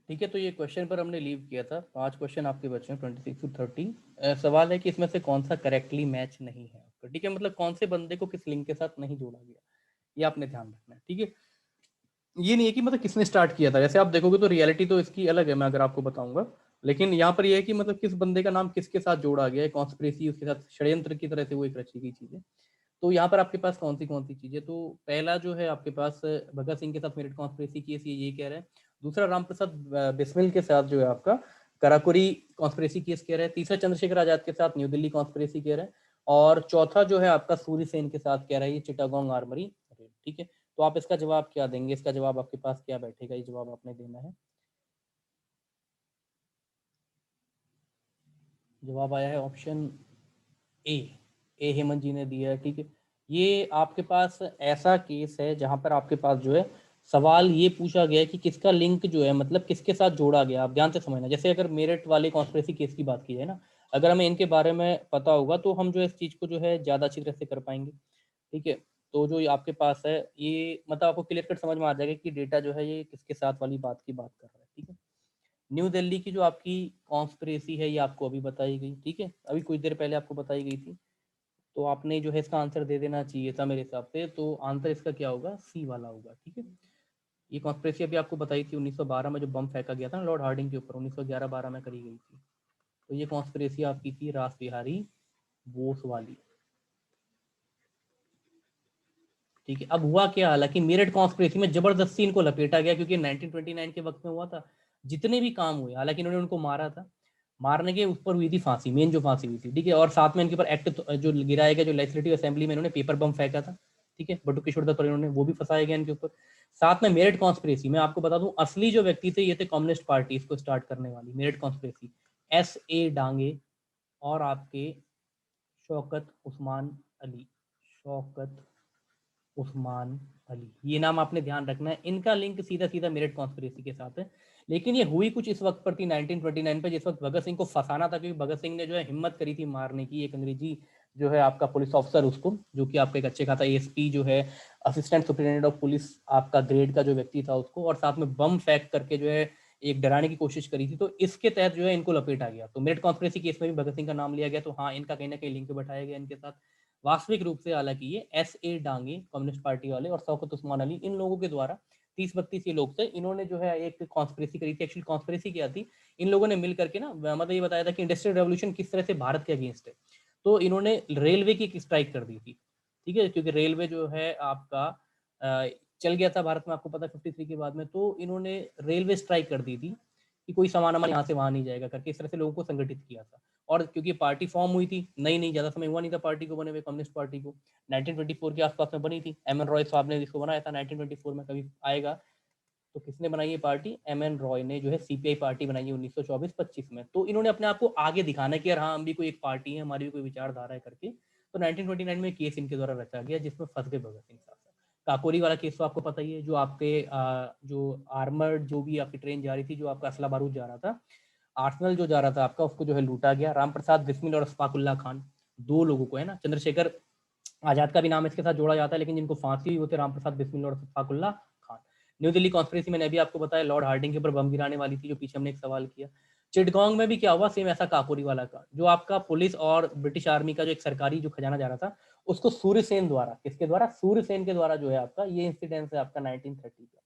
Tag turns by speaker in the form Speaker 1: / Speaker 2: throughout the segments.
Speaker 1: ठीक है, तो ये क्वेश्चन पर हमने लीव किया था। 5 क्वेश्चन आपके बचे हैं 26 to 30। सवाल है कि इसमें से कौन सा करेक्टली मैच नहीं है आपका। ठीक है, मतलब कौन से बंदे को किस लिंक के साथ नहीं जोड़ा गया, ये आपने ध्यान रखना है। ठीक है, ये नहीं है कि मतलब किसने स्टार्ट किया था। जैसे आप देखोगे तो रियलिटी तो इसकी अलग है, मैं अगर आपको बताऊंगा, लेकिन यहाँ पर ये है कि मतलब किस बंदे का नाम किसके साथ जोड़ा गया है, कॉन्स्पिरेसी उसके साथ षड्यंत्र की तरह से वो एक रची गई चीज है। तो यहाँ पर आपके पास कौन सी चीजें, तो पहला जो है आपके पास भगत सिंह के साथ मेरिट कॉन्स्पिरेसी केस, ये कह रहे हैं। दूसरा रामप्रसाद बिस्मिल के साथ जो है आपका कराकुरी कॉन्स्पिरेसी केस कह रहे हैं। तीसरा चंद्रशेखर आजाद के साथ न्यू दिल्ली कॉन्स्पिरेसी कह रहे हैं। और चौथा जो है आपका सूर्य सेन के साथ कह रहा है ये चिटागोंग आर्मरी। ठीक है, तो आप इसका जवाब क्या देंगे, इसका जवाब आपके पास क्या बैठेगा, ये जवाब आपने देना है। जवाब आया है ऑप्शन ए। हेमंत जी ने दिया है। ठीक है, ये आपके पास ऐसा केस है जहां पर आपके पास जो है सवाल ये पूछा गया है कि किसका लिंक जो है मतलब किसके साथ जोड़ा गया। आप ध्यान से समझना, जैसे अगर मेरठ वाले कॉन्स्पिरेसी केस की बात की जाए ना, अगर हमें इनके बारे में पता होगा तो हम जो है इस चीज को जो है ज्यादा अच्छी तरह से कर पाएंगे। ठीक है, तो जो ये आपके पास है ये मतलब आपको क्लियर कट समझ में आ जाएगा कि डेटा जो है ये किसके साथ वाली बात की बात कर रहा है। ठीक है, न्यू दिल्ली की जो आपकी कॉन्स्पिरेसी है ये आपको अभी बताई गई। ठीक है, अभी कुछ देर पहले आपको बताई गई थी, तो आपने जो है इसका आंसर दे देना चाहिए था मेरे हिसाब से। तो आंसर इसका क्या होगा, सी वाला होगा। ठीक है, ये कॉन्स्पिरेसी अभी आपको बताई थी 1912 में, जो बम फेंका गया था ना लॉर्ड हार्डिंग के ऊपर, 1911-12 में करी गई थी। तो ये कॉन्स्पिरेसी आपकी थी रास बिहारी बोस वाली। ठीक है, अब हुआ क्या, हालांकि मेरठ कॉन्स्पिरेसी में जबरदस्ती इनको लपेटा गया, क्योंकि 1929 के वक्त में हुआ था। जितने भी काम हुए, हालांकि इन्होंने उनको मारा था, मारने के ऊपर हुई थी फांसी, मेन जो फांसी हुई थी। ठीक है, और साथ में इनके ऊपर एक्ट जो गिराया गया, जो लेजिस्लेटिव असेंबली में इन्होंने पेपर बम फेंका था। ठीक है, बटू किशोर दत्त पर इन्होंने वो भी फंसाया गया इनके ऊपर। साथ में मेरठ कॉन्स्पिरेसी में आपको बता दूं, असली जो व्यक्ति थे ये थे कम्युनिस्ट पार्टी इसको स्टार्ट करने वाली मेरठ कॉन्स्पिरेसी, SA डांगे और आपके शौकत उस्मान अली। शौकत उस्मान अली, ये नाम आपने ध्यान रखना है। इनका लिंक सीधा सीधा मेरठ कॉन्स्पिरेसी के साथ है। लेकिन ये हुई कुछ इस वक्त पर थी 1929 पे, जिस वक्त भगत सिंह को फंसाना था, क्योंकि भगत सिंह ने जो है हिम्मत करी थी मारने की। एक अंग्रेजी जो है आपका पुलिस ऑफिसर, उसको जो कि आपका एक अच्छे खाता ASP जो है असिस्टेंट सुपरिटेंडेंट ऑफ पुलिस आपका ग्रेड का जो व्यक्ति था उसको, और साथ में बम फेंक करके जो है एक डराने की कोशिश करी थी। तो इसके तहत जो है इनको लपेटा गया। तो मेरठ कॉन्स्पिरेसी केस में भी भगत सिंह का नाम लिया गया। तो हाँ, इनका कहीं ना कहीं लिंक बैठाया गया इनके साथ। वास्तविक रूप से हालांकि ये SA डांगे कम्युनिस्ट पार्टी वाले और शौकत उस्मान अली, इन लोगों के द्वारा 30-32 ये लोग थे, इन्होंने जो है एक कॉन्स्पिरेसी करी थी। एक्चुअली कॉन्स्पिरेसी क्या थी, इन लोगों ने मिल करके ना मतलब ये बताया था कि इंडस्ट्रियल रेवोल्यूशन किस तरह से भारत के अगेंस्ट है। तो इन्होंने रेलवे की एक स्ट्राइक कर दी थी। ठीक है, क्योंकि रेलवे जो है आपका चल गया था भारत में, आपको पता 53 के बाद में। तो इन्होंने रेलवे स्ट्राइक कर दी थी कि कोई सामान हमारे यहाँ से वहां नहीं जाएगा करके, इस तरह से लोगों को संगठित किया था। और क्योंकि पार्टी फॉर्म हुई थी नई नई, ज्यादा समय हुआ नहीं था पार्टी को बने हुए, कम्युनिस्ट पार्टी को 1924 के आसपास में बनी थी। MN रॉय साहब ने इसको बनाया था 1924 में। कभी आएगा तो किसने बनाई ये पार्टी, MN रॉय ने जो है CPI पार्टी बनाई है 1924-25 में। तो इन्होंने अपने आप को आगे दिखाना कि यार हाँ, हम भी कोई एक पार्टी है, हमारी भी कोई विचारधारा है करके। तो 1929 में केस इनके द्वारा रचा गया, जिसमें फंस गए भगत सिंह साहब। काकोरी वाला केस तो आपको पता ही है, जो आपके जो आर्मर्ड जो भी आपकी ट्रेन जा रही थी, जो आपका असला बारूद जा रहा था, आर्सनल जो जा रहा था आपका, उसको जो है लूटा गया। रामप्रसाद बिस्मिल और अशफाकुल्ला खान, दो लोगों को है ना, चंद्रशेखर आजाद का भी नाम इसके साथ जोड़ा जाता है, लेकिन जिनको फांसी हुई वो थे रामप्रसाद बिस्मिल और अशफाकुल्ला खान। न्यू दिल्ली कॉन्स्पिरेसी मैंने अभी आपको बताया, लॉर्ड हार्डिंग के ऊपर बम गिराने वाली थी, जो पीछे हमने एक सवाल किया। चिटगांग में भी क्या हुआ, सेम ऐसा काकोरी वाला का, जो आपका पुलिस और ब्रिटिश आर्मी का जो एक सरकारी जो खजाना जा रहा था, उसको सूर्यसेन द्वारा, किसके द्वारा, सूर्यसेन के द्वारा जो है आपका ये इंसिडेंस है आपका 1930 का।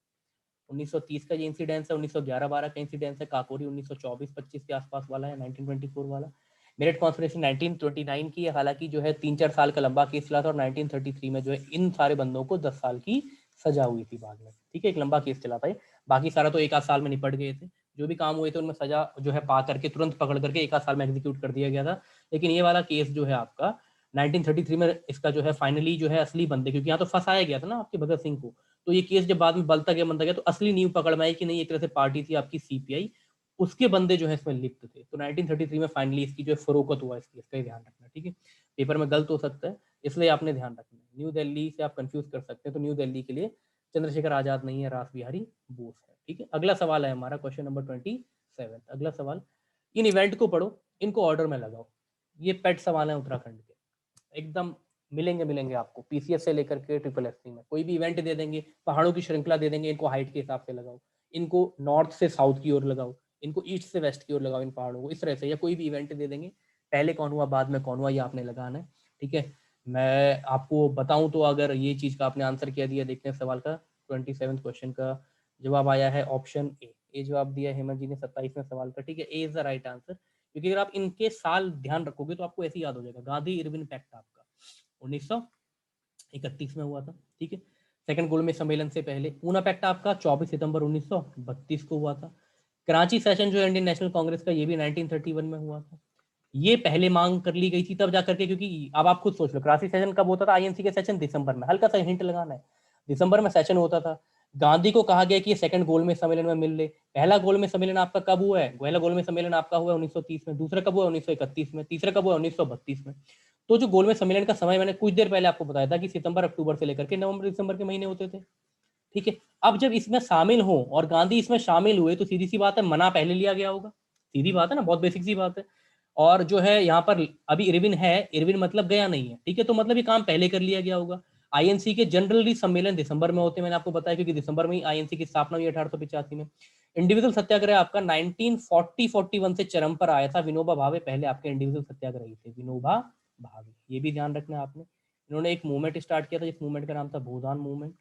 Speaker 1: 1930 का ये इंसिडेंस है, 1911-12 का इंसिडेंस है। काकोरी 1924-25 के आसपास वाला है, 1924 वाला। मेरठ कॉन्स्पिरेसी 1929 की है, हालांकि जो है 3-4 साल का लंबा केस चला था, और 1933 में जो है इन सारे बंदों को 10 साल की सजा हुई थी बाद में। ठीक है, एक लंबा केस चला था। बाकी सारा तो एक आध साल में निपट गए थे, जो भी काम हुए थे उनमें सजा जो है पा करके तुरंत पकड़ करके एक आध साल में एग्जीक्यूट कर दिया गया था। लेकिन ये वाला केस जो है आपका 1933 में, इसका जो है फाइनली जो है असली बंदे, क्योंकि यहाँ तो फंसाया गया था ना आपके भगत सिंह को, तो ये केस जब बाद में बलता गया बनता गया, तो असली नींव पकड़ में आई कि नहीं, एक तरह से पार्टी थी आपकी CPI, उसके बंदे जो है इसमें लिप्त थे। तो 1933 में फाइनली इसकी जो है फरोकत हुआ इस केस का, ध्यान रखना। ठीक है, पेपर में गलत हो सकता है, इसलिए आपने ध्यान रखना है। न्यू दिल्ली से आप कंफ्यूज कर सकते हैं, तो न्यू दिल्ली के लिए चंद्रशेखर आजाद नहीं है, रास बिहारी बोस है। ठीक है, अगला सवाल है हमारा क्वेश्चन नंबर 27। अगला सवाल, इन इवेंट को पढ़ो, इनको ऑर्डर में लगाओ। ये पेट सवाल है उत्तराखंड के, एकदम मिलेंगे मिलेंगे आपको PCS से लेकर के SSSC में। कोई भी इवेंट दे देंगे, पहाड़ों की श्रृंखला दे देंगे, इनको हाइट के हिसाब से लगाओ। इनको नॉर्थ से साउथ की ओर लगाओ, इनको ईस्ट से वेस्ट की ओर लगाओ इन पहाड़ों को, इस तरह से, या कोई भी इवेंट दे देंगे, पहले कौन हुआ बाद में कौन हुआ, ये आपने लगाना है। ठीक है, मैं आपको बताऊं तो अगर ये चीज का आपने आंसर क्या दिया, देखते हैं सवाल का 27 क्वेश्चन का जवाब आया है ऑप्शन ए जवाब दिया हेमंत जी ने 27वें सवाल का। ठीक है, ए इज द राइट आंसर, क्योंकि अगर आप इनके साल ध्यान रखोगे तो आपको ऐसे याद हो जाएगा। गांधी इरविन पैक्ट आपका 1931 में हुआ था। ठीक है, सेकंड गोलमेज सम्मेलन से पहले। पूना पैक्ट आपका 24 सितंबर 1932 को हुआ था। कराची सेशन जो इंडियन नेशनल कांग्रेस का, ये भी 1931 में हुआ था। ये पहले मांग कर ली गई थी तब जाकर के, क्योंकि अब आप खुद सोच लो कराची सेशन कब होता था, आईएनसी के सेशन दिसंबर में, हल्का सा हिंट लगाना है, दिसंबर में सेशन होता था। गांधी को कहा गया कि सेकंड गोलमेज सम्मेलन में मिल ले। पहला गोलमेज सम्मेलन आपका कब हुआ है, पहला गोलमेज सम्मेलन आपका हुआ है 1930 में, दूसरा कब हुआ 1931 में, तीसरा कब हुआ 1932 में। तो जो गोलमेज सम्मेलन का समय मैंने कुछ देर पहले आपको बताया था कि सितंबर अक्टूबर से लेकर के नवंबर दिसंबर के महीने होते थे। ठीक है, अब जब इसमें शामिल हो और गांधी इसमें शामिल हुए तो सीधी सी बात है मना पहले लिया गया होगा, सीधी बात है ना, बहुत बेसिक सी बात है। और जो है यहाँ पर अभी इरविन है, इरविन मतलब गया नहीं है। ठीक है, तो मतलब ये काम पहले कर लिया गया होगा। आईएनसी के जनरली सम्मेलन दिसंबर में होते हैं, मैंने आपको बताया, क्योंकि दिसंबर में ही आईएनसी की स्थापना हुई 1885 में। इंडिविजुअल सत्याग्रह आपका 1940-41 से चरम पर आया था। विनोबा भावे पहले आपके इंडिविजुअल सत्याग्रही थे, विनोबा भावे, ये भी ध्यान रखना है आपने। इन्होंने एक मूवमेंट स्टार्ट किया था, जिस मूवमेंट का नाम था भूदान मूवमेंट।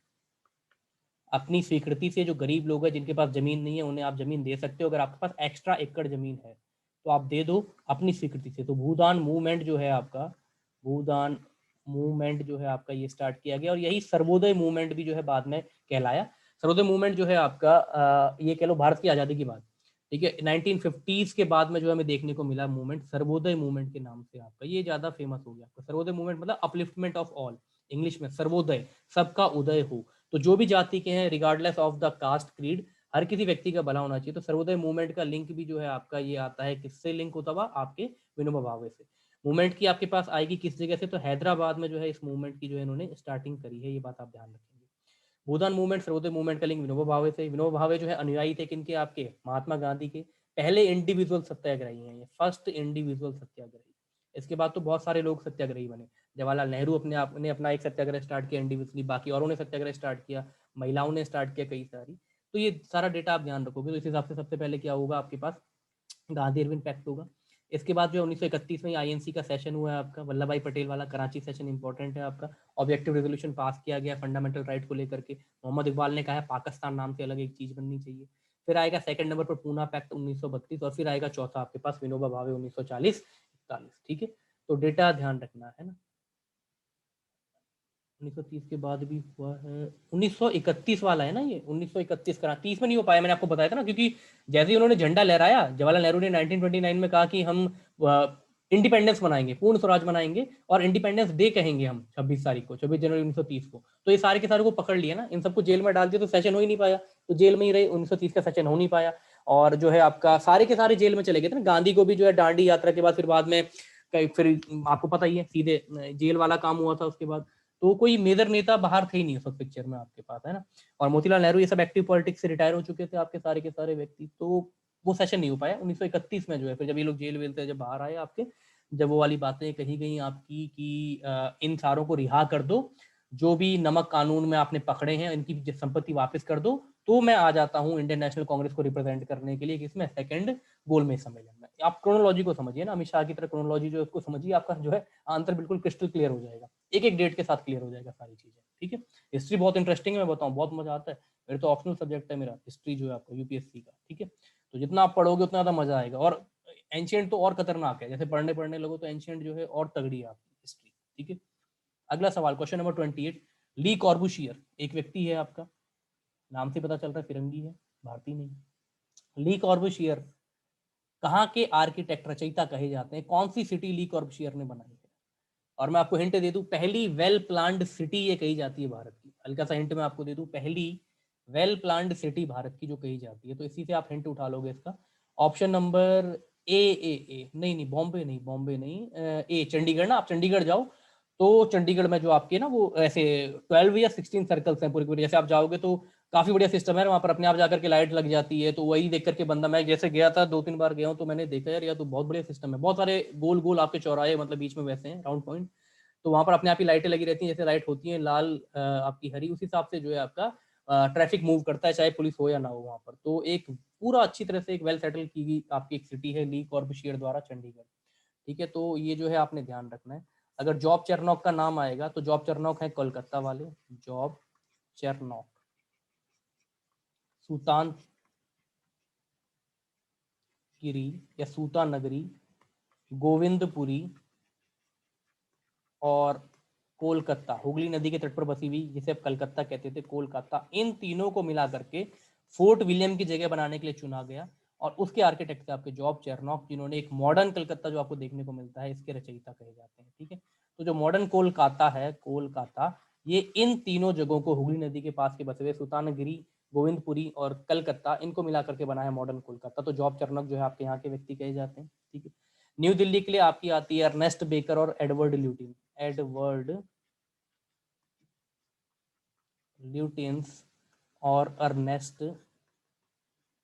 Speaker 1: अपनी स्वीकृति से जो गरीब लोग हैं जिनके पास जमीन नहीं है उन्हें आप जमीन दे सकते हो, अगर आपके पास एक्स्ट्रा एकड़ जमीन है तो आप दे दो अपनी स्वीकृति से। तो भूदान मूवमेंट जो है आपका, भूदान मूवमेंट जो है आपका ये स्टार्ट किया गया, और यही सर्वोदय मूवमेंट भी जो है बाद में कहलाया। सर्वोदय मूवमेंट जो है आपका ये कह लो भारत की आज़ादी की बात। ठीक है, 1950s के बाद में जो हमें देखने को मिला मूवमेंट सर्वोदय मूवमेंट के नाम से आपका, ये ज्यादा फेमस हो गया आपका सर्वोदय मूवमेंट, मतलब अपलिफ्टमेंट ऑफ ऑल, इंग्लिश में सर्वोदय, सबका उदय हो। तो जो भी जाति के हैं regardless of the caste creed, हर किसी व्यक्ति का भला होना चाहिए। तो सर्वोदय मूवमेंट का लिंक भी जो है आपका ये आता है, किससे लिंक होता हुआ, आपके विनोबा भावे से। मूवमेंट की आपके पास आएगी किस जगह से, तो हैदराबाद में जो है इस मूवमेंट की जो है इन्होंने स्टार्टिंग करी है, ये बात आप ध्यान रखेंगे। भूदान मूवमेंट सर्वोदय मूवमेंट का लिंक विनोबा भावे से। विनोबा भावे जो है अनुयायी थे किनके, आपके महात्मा गांधी के, पहले इंडिविजुअल सत्याग्रही हैं ये, फर्स्ट इंडिविजुअल सत्याग्रही। इसके बाद तो बहुत सारे लोग सत्याग्रही बने। जवाहरलाल नेहरू अपने आप ने अपना एक सत्याग्रह स्टार्ट किया इंडिविजुअली, बाकी औरों ने सत्याग्रह स्टार्ट किया, महिलाओं ने स्टार्ट किया कई सारी। तो ये सारा डेटा आप ध्यान रखोगे तो इस हिसाब से सबसे पहले क्या होगा आपके पास, गांधी इरविन पैक्ट होगा। इसके बाद जो 1931 में आईएनसी का सेशन हुआ है आपका, वल्लभ भाई पटेल वाला कराची सेशन इंपॉर्टेंट है आपका। ऑब्जेक्टिव रेजोल्यूशन पास किया गया फंडामेंटल राइट को लेकर के। मोहम्मद इकबाल ने कहा है पाकिस्तान नाम से अलग एक चीज बननी चाहिए। फिर आएगा सेकंड नंबर पर पूना पैक्ट 1932, और फिर आएगा चौथा आपके पास विनोबा भावे 1940-41। ठीक है, तो डेटा ध्यान रखना है ना। 1930 के बाद भी हुआ है, 1931 वाला है ना ये, 1931 का 30 में नहीं हो पाया, मैंने आपको बताया था ना, क्योंकि जैसे ही उन्होंने झंडा लहराया, जवाहरलाल नेहरू ने 1929 में कहा कि हम इंडिपेंडेंस मनाएंगे, पूर्ण स्वराज मनाएंगे, और इंडिपेंडेंस डे कहेंगे हम 26 तारीख को, 26 जनवरी 1930 को। तो ये सारे के सारे को पकड़ लिया ना, इन सबको जेल में डाल दिया, तो सेशन हो ही नहीं पाया, तो जेल में ही रहे, 1930 का सेशन हो नहीं पाया। और जो है आपका सारे के सारे जेल में चले गए थे ना। गांधी को भी जो है डांडी यात्रा के बाद फिर बाद में फिर आपको पता ही है सीधे जेल वाला काम हुआ था उसके बाद। तो कोई मेजर नेता बाहर थे ही नहीं उस वक्त पिक्चर में आपके पास, है ना। और मोतीलाल नेहरू ये सब एक्टिव पॉलिटिक्स से रिटायर हो चुके थे आपके सारे के सारे व्यक्ति, तो वो सेशन नहीं हो पाया 1931 में जो है। फिर जब ये लोग जेल वेल से जब बाहर आए आपके, जब वो वाली बातें कही गई आपकी कि इन सारों को रिहा कर दो, जो भी नमक कानून में आपने पकड़े हैं इनकी संपत्ति वापस कर दो, तो मैं आ जाता हूँ इंडियन नेशनल कांग्रेस को रिप्रेजेंट करने के लिए, किसमें, सेकंड गोलमेज सम्मेलन में। आप क्रोनोलॉजी को समझिए ना, अमित शाह की तरह क्रोनोलॉजी जो है उसको समझिए, आपका जो है आंसर बिल्कुल क्रिस्टल क्लियर हो जाएगा, एक एक डेट के साथ क्लियर हो जाएगा सारी चीजें। ठीक है, हिस्ट्री बहुत इंटरेस्टिंग है, मैं बताऊँ बहुत मजा आता है, मेरे तो ऑप्शनल सब्जेक्ट है मेरा हिस्ट्री जो है आपका यूपीएससी का। ठीक है, तो जितना आप पढ़ोगे उतना ज्यादा मजा आएगा। और एंशियंट तो और खतरनाक है, जैसे पढ़ने पढ़ने लगो तो एंशियंट जो है और तगड़ी है आपकी हिस्ट्री। ठीक है, अगला सवाल क्वेश्चन नंबर 28। ली कॉर्बूशियर एक व्यक्ति है आपका, नाम से पता चल रहा है फिरंगी है, भारतीय नहीं। ली कॉर्बूशियर कहाँ के आर्किटेक्ट, रचयिता कहे जाते हैं, कौन सी सिटी ली कॉर्बूशियर ने बनाई है। और मैं आपको हिंट दे दूं, पहली वेल प्लान्ड सिटी ये कही जाती है भारत की, हल्का सा हिंट मैं आपको दे दूं, पहली वेल प्लान्ड सिटी भारत की जो कही जाती है, तो इसी से आप हिंट उठा लोगे इसका। ऑप्शन नंबर ए नहीं नहीं, बॉम्बे नहीं, बॉम्बे नहीं, ए चंडीगढ़ ना, आप चंडीगढ़ जाओ तो चंडीगढ़ में जो आपके ना वो ऐसे 12 या 16 सर्कल्स हैं पूरी पूरी, जैसे आप जाओगे तो काफी बढ़िया सिस्टम है वहां पर, अपने आप जाकर के लाइट लग जाती है, तो वही देख करके बंदा, मैं जैसे गया था 2-3 बार गया हूँ तो मैंने देखा यार, तो बहुत बढ़िया सिस्टम है, बहुत सारे गोल गोल आपके चौराहे मतलब बीच में वैसे हैं राउंड पॉइंट, तो वहां पर अपने आप ही लाइटें लगी रहती हैं, जैसे लाइट होती है लाल आपकी हरी, उस हिसाब से जो है आपका ट्रैफिक मूव करता है, चाहे पुलिस हो या ना हो वहाँ पर। तो एक पूरा अच्छी तरह से एक वेल सेटल की गई आपकी एक सिटी है ली कॉर्बुशियर द्वारा चंडीगढ़, ठीक है। तो ये जो है आपने ध्यान रखना है। अगर जॉब चेरनॉक का नाम आएगा तो जॉब चेरनॉक है कोलकाता वाले, जॉब चेरनॉक, सुल्तान गिरी या सूता नगरी, गोविंदपुरी और कोलकाता, हुगली नदी के तट पर बसी हुई, जिसे अब कलकत्ता कहते थे, कोलकाता, इन तीनों को मिला करके फोर्ट विलियम की जगह बनाने के लिए चुना गया। और उसके आर्किटेक्ट थे आपके जॉब चेरनॉक, जिन्होंने एक मॉडर्न कलकत्ता जो आपको देखने को मिलता है इसके रचयिता कहे जाते हैं, ठीक है। तो जो मॉडर्न कोलकाता है, कोलकाता, ये इन तीनों जगहों को हुगली नदी के पास के बसे हुए सुल्तानगिरी, गोविंदपुरी और कलकत्ता, इनको मिला करके बना है मॉडर्न कोलकाता। तो जॉब चेरनॉक जो है आपके यहाँ के व्यक्ति कहे जाते हैं, ठीक है। न्यू दिल्ली के लिए आपकी आती है अर्नेस्ट बेकर और एडवर्ड ल्यूटिन, एडवर्ड ल्यूटिन्स और अर्नेस्ट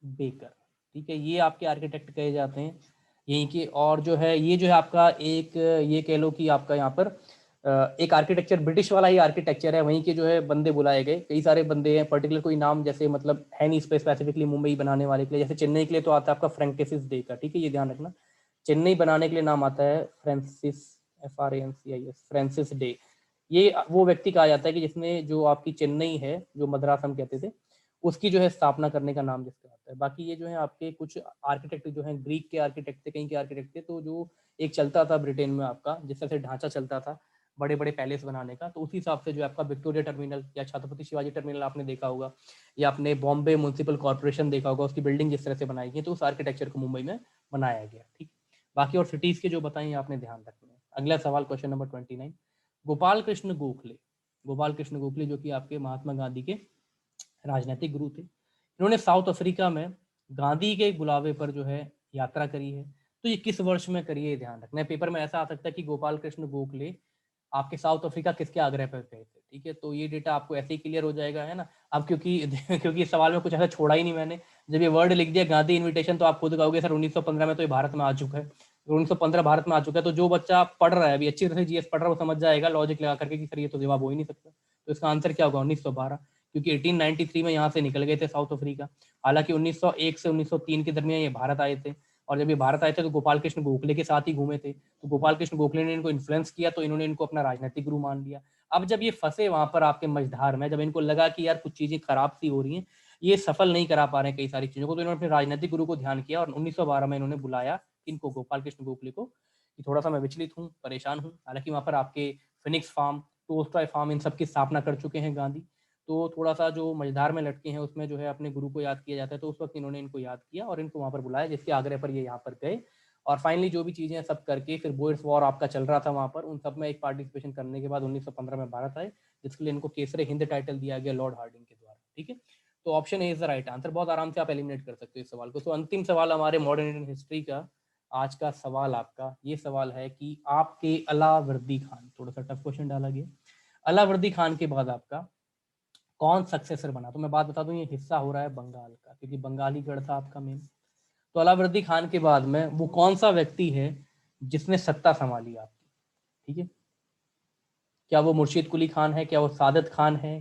Speaker 1: बेकर, ठीक है। ये आपके आर्किटेक्ट कहे जाते हैं यहीं के। और जो है ये जो है आपका एक ये कह लो कि आपका यहाँ पर एक आर्किटेक्चर ब्रिटिश वाला ही आर्किटेक्चर है, वहीं के जो है बंदे बुलाए गए, कई सारे बंदे हैं, पर्टिकुलर कोई नाम जैसे मतलब है नहीं इस पे स्पेसिफिकली मुंबई बनाने वाले के लिए। जैसे चेन्नई के लिए तो आता है आपका फ्रैंकिसिस डे का, ठीक है, ये ध्यान रखना। चेन्नई बनाने के लिए नाम आता है फ्रांसिस, FRANCIS, फ्रांसिस डे। ये वो व्यक्ति कहा जाता है कि जिसने जो आपकी चेन्नई है, जो मद्रास हम कहते थे, उसकी जो है स्थापना करने का नाम जिसका आता है। बाकी ये जो है आपके कुछ आर्किटेक्ट जो है ग्रीक के आर्किटेक्ट थे, कहीं के आर्किटेक्ट थे। तो जो एक चलता था ब्रिटेन में आपका जिस तरह से ढांचा चलता था बड़े बड़े पैलेस बनाने का, तो उसी हिसाब से जो आपका विक्टोरिया टर्मिनल या छत्रपति शिवाजी टर्मिनल आपने देखा होगा, या आपने बॉम्बे म्यूनसिपल कॉर्पोरेशन देखा होगा, उसकी बिल्डिंग जिस तरह से बनाई गई, तो उस आर्किटेक्चर को मुंबई में बनाया गया, ठीक। बाकी और सिटीज के जो बताएं आपने ध्यान रखना है। अगला सवाल क्वेश्चन नंबर 29, गोपाल कृष्ण गोखले, गोपाल कृष्ण गोखले जो कि आपके महात्मा गांधी के राजनीतिक गुरु थे, इन्होंने साउथ अफ्रीका में गांधी के बुलावे पर जो है यात्रा करी है। तो ये किस वर्ष में करी है ध्यान रखना है। पेपर में ऐसा आ सकता है कि गोपाल कृष्ण गोखले आपके साउथ अफ्रीका किसके आग्रह पर गए थे, ठीक है। तो ये डेटा आपको ऐसे ही क्लियर हो जाएगा, है ना। अब क्योंकि क्योंकि इस सवाल में कुछ ऐसा छोड़ा ही नहीं मैंने, जब ये वर्ड लिख दिया गांधी इन्विटेशन, तो आप खुद कहोगे सर 1915 में तो ये भारत में आ चुका है, 1915 भारत में आ चुका है। तो जो बच्चा पढ़ रहा है अभी अच्छी तरह से जीएस पढ़ रहा है, वो समझ जाएगा लॉजिक लगा करके कि सर ये तो जवाब हो ही नहीं सकता। तो इसका आंसर क्या होगा 1912, क्योंकि 1893 में यहाँ से निकल गए थे साउथ अफ्रीका। हालांकि 1901 से 1903 के दरमियान ये भारत आए थे, और जब ये भारत आए थे तो गोपाल कृष्ण गोखले के साथ ही घूमे थे। तो गोपाल कृष्ण गोखले ने इनको इन्फ्लुएंस किया, तो इन्होंने इनको अपना राजनीतिक गुरु मान लिया। अब जब ये फंसे वहां पर आपके मझधार में, जब इनको लगा कि यार कुछ चीजें खराब सी हो रही हैं, ये सफल नहीं करा पा रहे हैं कई सारी चीजों को, तो इन्होंने अपने राजनीतिक गुरु को ध्यान किया और 1912 में इन्होंने बुलाया इनको, गोपाल कृष्ण गोखले को, कि थोड़ा सा मैं विचलित हूँ, परेशान हूँ। हालांकि वहां पर आपके फिनिक्स फार्म, टोल्स्टॉय फार्म, इन सब की स्थापना कर चुके हैं गांधी। तो थोड़ा सा जो मझधार में लटके हैं उसमें जो है अपने गुरु को याद किया जाता है। तो उस वक्त इन्होंने इनको याद किया और इनको वहां पर बुलाया, जिसके आग्रह पर ये यहाँ पर गए। और फाइनली जो भी चीजें सब करके फिर बोयर्स वॉर आपका चल रहा था वहां पर, उन सब में एक पार्टिसिपेशन करने के बाद 1915 में भारत आए, जिसके लिए इनको केसरे हिंद टाइटल दिया गया लॉर्ड हार्डिंग के द्वारा, ठीक है। तो option A is the right answer. बहुत आराम से आप एलिमिनेट कर सकते हो इस सवाल को। तो अंतिम सवाल हमारे मॉडर्न इंडियन हिस्ट्री का आज का सवाल आपका ये सवाल है कि आपके अलावर्दी खान, थोड़ा सा टफ क्वेश्चन डाला गया, अलावर्दी खान के बाद आपका कौन सक्सेसर बना। तो मैं बात बता दूं, ये हिस्सा हो रहा है बंगाल का, क्योंकि बंगाली गढ़ था आपका मेन। तो अलावर्दी खान के बाद में वो कौन सा व्यक्ति है जिसने सत्ता संभाली आपकी, ठीक है। क्या वो मुर्शीद कुली खान है, क्या वो सादत खान है,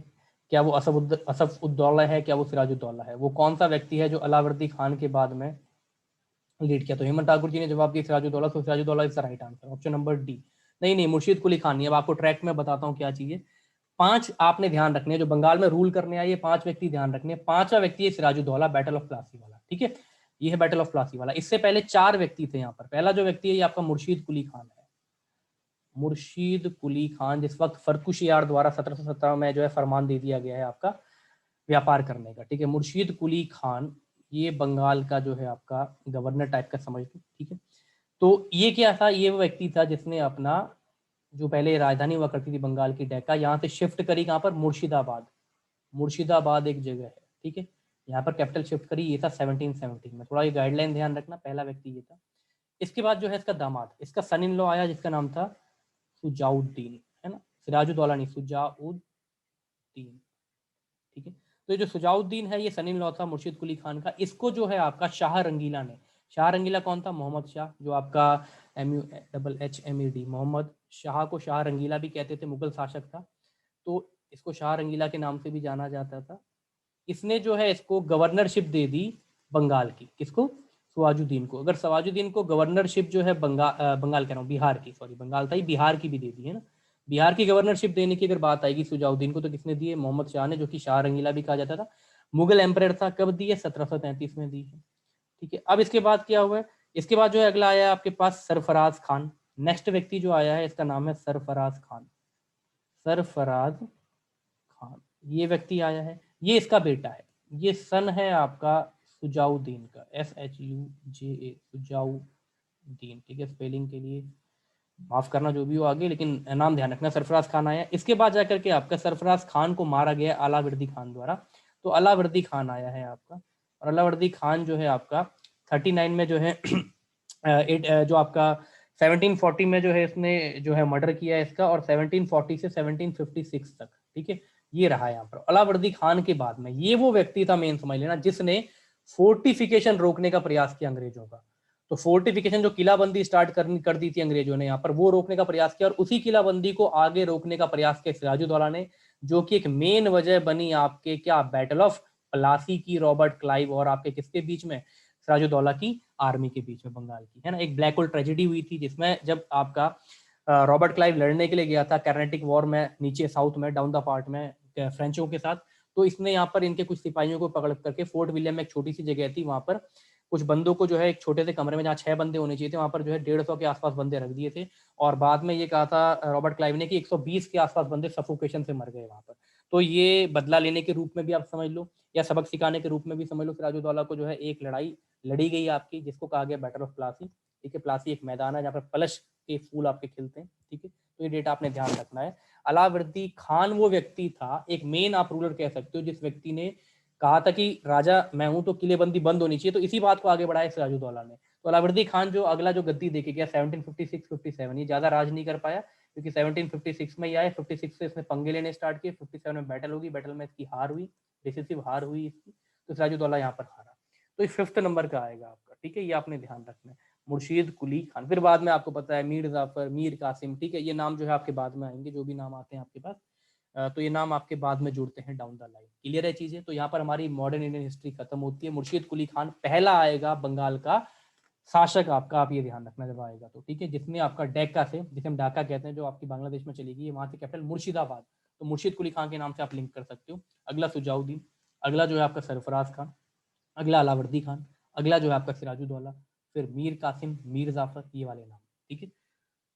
Speaker 1: क्या वो असफ उद्दौला है, क्या वो सिराजुद्दौला है। वो कौन सा व्यक्ति है जो अलावर्दी खान के बाद में लीड किया। तो हेमंत ठाकुर जी ने जवाब दिया सिराजुद्दौला, तो Siraj-ud-Daulah is the right answer, option number D. नहीं नहीं, मुर्शीद कुली खान नहीं। अब आपको ट्रैक में बताता हूँ क्या चीज है। 5 आपने ध्यान रखने हैं जो बंगाल में रूल करने आए, ये 5 व्यक्ति ध्यान रखने हैं। 5वां व्यक्ति है सिराजुद्दौला, बैटल ऑफ प्लासी वाला, ठीक है। ये है बैटल ऑफ प्लासी वाला। इससे पहले 4 व्यक्ति थे यहाँ पर। पहला जो व्यक्ति है ये आपका मुर्शीद कुली खान है, मुर्शीद कुली खान, जिस वक्त फर्रुखशियार द्वारा 1717 में जो है फरमान दे दिया गया है आपका व्यापार करने का, ठीक है। मुर्शीद कुली खान ये बंगाल का जो है आपका गवर्नर टाइप का समझ लो, ठीक है। तो ये क्या था, ये वो व्यक्ति था जिसने अपना जो पहले राजधानी हुआ करती थी बंगाल की डेक्का, यहाँ से शिफ्ट करी कहाँ पर, मुर्शिदाबाद। मुर्शिदाबाद एक जगह है, ठीक है। यहाँ पर कैपिटल शिफ्ट करी, ये था 1717 में। थोड़ा ये गाइडलाइन ध्यान रखना, पहला व्यक्ति ये था। इसके बाद जो है इसका दामाद, इसका सन इन लॉ आया जिसका नाम था सुजाउद्दीन, है ना, सिराजुद्दौला नहीं, सुजाउद्दीन, ठीक है। तो ये जो सुजाउद्दीन है ये सन इन लॉ था मुर्शीद कुली खान का। इसको जो है आपका शाह रंगीला ने, शाह रंगीला कौन था, मोहम्मद शाह, जो आपका MUHMED, मोहम्मद शाह को शाह रंगीला भी कहते थे, मुगल शासक था। तो इसको शाह रंगीला के नाम से भी जाना जाता था। इसने जो है इसको गवर्नरशिप दे दी बंगाल की। किसको? सवाजुद्दीन को। अगर सवाजुद्दीन को गवर्नरशिप जो है बंगाल कह रहा हूँ, बिहार की, सॉरी बंगाल था ही, बिहार की भी दे दी है ना। बिहार की गवर्नरशिप देने की अगर बात आएगी सजाउद्दीन को, तो किसने दी है? मोहम्मद शाह ने, जो कि शाह रंगीला भी कहा जाता था, मुगल एम्परर था। कब दी है? 1733 में दी है। ठीक है, अब इसके बाद क्या हुआ है? इसके बाद जो है अगला आया आपके पास सरफराज खान। नेक्स्ट व्यक्ति जो आया है इसका नाम है सरफराज खान। सरफराज खान ये व्यक्ति आया है, ये इसका बेटा है, ये सन है आपका सुजाउद्दीन का, SHUJA, सुजाउद्दीन। ठीक है, स्पेलिंग के लिए माफ करना जो भी हो आगे, लेकिन नाम ध्यान रखना। सरफराज खान आया, इसके बाद जाकर के आपका सरफराज खान को मारा गया अलावर्दी खान द्वारा। तो अलावर्दी खान आया है आपका, और अलावर्दी खान जो है आपका 39 में जो है जो आपका 1740 में जो है इसने जो है मर्डर किया है इसका, और 1740 से 1756 तक। ठीक है, ये रहा यहाँ पर अलावर्दी खान के बाद में। ये वो व्यक्ति था, मेन समझ लेना, जिसने फोर्टिफिकेशन रोकने का प्रयास किया अंग्रेजों का। तो फोर्टिफिकेशन जो किलाबंदी स्टार्ट कर दी थी अंग्रेजों ने यहाँ पर, वो रोकने का प्रयास किया, और उसी किलाबंदी को आगे रोकने का प्रयास किया सिराजुद्दौला ने, जो कि एक मेन वजह बनी आपके क्या, बैटल ऑफ प्लासी की, रॉबर्ट क्लाइव और आपके किसके बीच में? सिराजुद्दौला की आर्मी के बीच में, बंगाल की, है ना। एक ब्लैक होल ट्रेजेडी हुई थी, जिसमें जब आपका रॉबर्ट क्लाइव लड़ने के लिए गया था कर्नाटिक वॉर में, नीचे साउथ में डाउन द पार्ट में फ्रेंचों के साथ, तो इसने यहाँ पर इनके कुछ सिपाहियों को पकड़ करके फोर्ट विलियम में एक छोटी सी जगह थी, वहां पर कुछ बंदों को जो है एक छोटे से कमरे में, जहाँ 6 बंदे होने चाहिए थे, वहां पर जो है 150 के आसपास बंदे रख दिए थे। और बाद में ये कहा था रॉबर्ट क्लाइव ने कि 120 के आसपास बंदे सफोकेशन से मर गए वहां पर। तो ये बदला लेने के रूप में भी आप समझ लो, या सबक सिखाने के रूप में भी समझ लो, सिराजुद्दौला को जो है एक लड़ाई लड़ी गई आपकी, जिसको कहा गया बैटल ऑफ प्लासी। ठीक है, प्लासी एक मैदान है जहाँ पर पलश के फूल आपके खिलते हैं। ठीक है, तो ये डेटा आपने ध्यान रखना है। अलावर्दी खान वो व्यक्ति था, एक मेन आप रूलर कह सकते हो, जिस व्यक्ति ने कहा था कि राजा मैं हूं तो किलेबंदी बंद होनी चाहिए, तो इसी बात को आगे बढ़ाया सिराजुद्दौला ने। तो अलावर्दी खान जो अगला जो गद्दी देके गया 1756-57, ये ज्यादा राज नहीं कर पाया, क्योंकि 1756 में ही आए, 56 से इसने पंगे लेने स्टार्ट किए, 57 में बैटल होगी, बैटल में इसकी हार हुई, डिसिसिव हार हुई इसकी, तो सिराजुद्दौला यहाँ पर हारा। तो ये 5th नंबर का आएगा आपका। ठीक है, ये आपने ध्यान रखना है। मुर्शीद कुली खान, फिर बाद में आपको पता है मीर जाफर, मीर कासिम। ठीक है, ये नाम जो है आपके बाद में आएंगे, जो भी नाम आते हैं आपके पास, तो ये नाम आपके बाद में जुड़ते हैं डाउन द लाइन। क्लियर है चीजें? तो यहाँ पर हमारी मॉडर्न इंडियन हिस्ट्री खत्म होती है। मुर्शीद कुली खान पहला आएगा बंगाल का शासक आपका, आप ये ध्यान रखना जब आएगा तो। ठीक है, जिसने आपका डेक्का से, जिसे हम ढाका कहते हैं, जो आपकी बांग्लादेश में चलेगी, वहां से कैपिटल मुर्शिदाबाद, तो मुर्शीद कुली खान के नाम से आप लिंक कर सकते हो। अगला सुजाउद्दीन, अगला जो है आपका सरफराज खान, अगला अलावर्दी खान, अगला जो है आपका सिराजुद्दौला, फिर मीर कासिम, मीर जाफर, ये वाले नाम। ठीक है,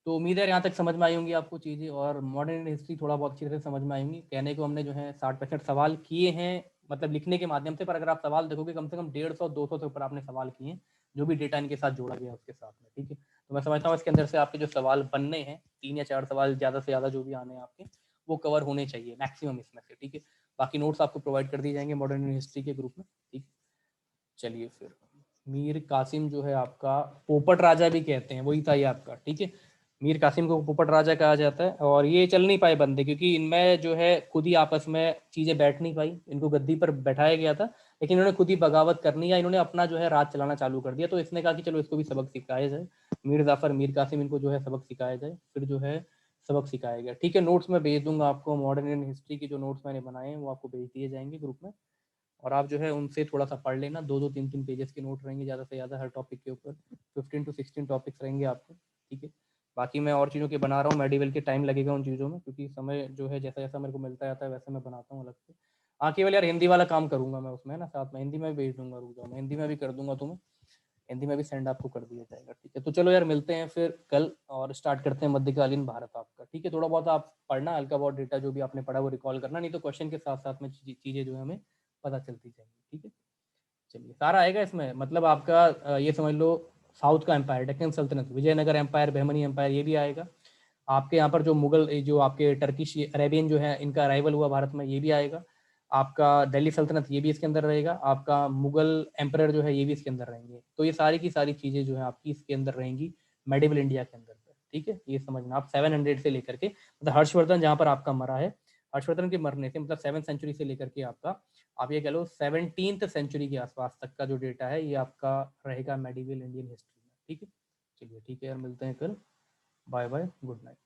Speaker 1: तो उम्मीद है यहाँ तक समझ में आई होंगी आपको चीज़ें, और मॉडर्न हिस्ट्री थोड़ा बहुत अच्छी तरह से समझ में आई होंगी। कहने को हमने जो है 60-65 सवाल किए हैं, मतलब लिखने के माध्यम से, पर अगर आप सवाल देखोगे कम से कम 150-200 से ऊपर आपने सवाल किए हैं, जो भी डेटा इनके साथ जोड़ा गया उसके साथ में। ठीक है, तो मैं समझता हूँ इसके अंदर से आपके जो सवाल बनने हैं, 3 या 4 सवाल ज़्यादा से ज़्यादा जो भी आने हैं आपके, वो कवर होने चाहिए मैक्सिमम इसमें से। ठीक है, बाकी नोट्स आपको प्रोवाइड कर दिए जाएंगे मॉडर्न हिस्ट्री के ग्रुप में। ठीक, चलिए फिर मीर कासिम जो है आपका पोपट राजा भी कहते हैं, वही था ये आपका। ठीक है, मीर कासिम को पोपट राजा कहा जाता है, और ये चल नहीं पाए बंदे, क्योंकि इनमें जो है खुद ही आपस में चीजें बैठ नहीं पाई, इनको गद्दी पर बैठाया गया था, लेकिन इन्होंने खुद ही बगावत करनी, या इन्होंने अपना जो है राज चलाना चालू कर दिया। तो इसने कहा कि चलो इसको भी सबक सिखाया जाए, मीर जाफर, मीर कासिम, इनको जो है सबक सिखाया जाए। फिर जो है सबक सिखाया गया। ठीक है, नोट्स में भेज दूंगा आपको, मॉडर्न इंडियन हिस्ट्री के जो नोट्स मैंने बनाए हैं वो आपको भेज दिए जाएंगे ग्रुप में, और आप जो है उनसे थोड़ा सा पढ़ लेना। 2-2 3-3 पेजेस के नोट रहेंगे ज़्यादा से ज़्यादा हर टॉपिक के ऊपर, 15 to 16 टॉपिक्स रहेंगे आपके। ठीक है, बाकी मैं और चीज़ों के बना रहा हूँ, मेडिवल के टाइम लगेगा उन चीज़ों में, क्योंकि समय जो है जैसा जैसा मेरे को मिलता जाता है वैसे मैं बनाता हूँ अलग से। हाँ, केवल यार हिंदी वाला काम करूंगा मैं उसमें ना, साथ में हिंदी में भी भेज दूंगा, रुक जाओ, मैं हिंदी में भी कर दूंगा तुम्हें, हिंदी में भी सेंड आपको कर दिया जाएगा। ठीक है, तो चलो यार मिलते हैं फिर कल, और स्टार्ट करते हैं मध्यकालीन भारत आपका। ठीक है, थोड़ा बहुत आप पढ़ना, हल्का बहुत डेटा जो भी आपने पढ़ा वो रिकॉल करना, नहीं तो क्वेश्चन के साथ साथ में चीज़ें जो है हमें पता चलती जाएंगी। ठीक है, चलिए सारा आएगा इसमें, मतलब आपका ये समझ लो, साउथ का एम्पायर, डेक्कन सल्तनत, विजयनगर एम्पायर, बहमनी एम्पायर, ये भी आएगा आपके यहाँ पर। जो मुगल, जो आपके टर्किश अरेबियन जो है, इनका अराइवल हुआ भारत में, ये भी आएगा आपका। दिल्ली सल्तनत, ये भी इसके अंदर रहेगा आपका। मुगल एम्पायर जो है, ये भी इसके अंदर रहेंगे। तो ये सारी की सारी चीज़ें जो है आपकी इसके अंदर रहेंगी मेडिवल इंडिया के अंदर। ठीक है, ये समझना आप 700 से लेकर के, मतलब हर्षवर्धन जहाँ पर आपका मरा है, हर्षवर्धन के मरने से मतलब 7th सेंचुरी से लेकर के आपका, आप ये कह लो 17th सेंचुरी के आसपास तक का जो डेटा है, ये आपका रहेगा मेडिवल इंडियन हिस्ट्री में। ठीक है, चलिए ठीक है यार, मिलते हैं कल, बाय बाय, गुड नाइट।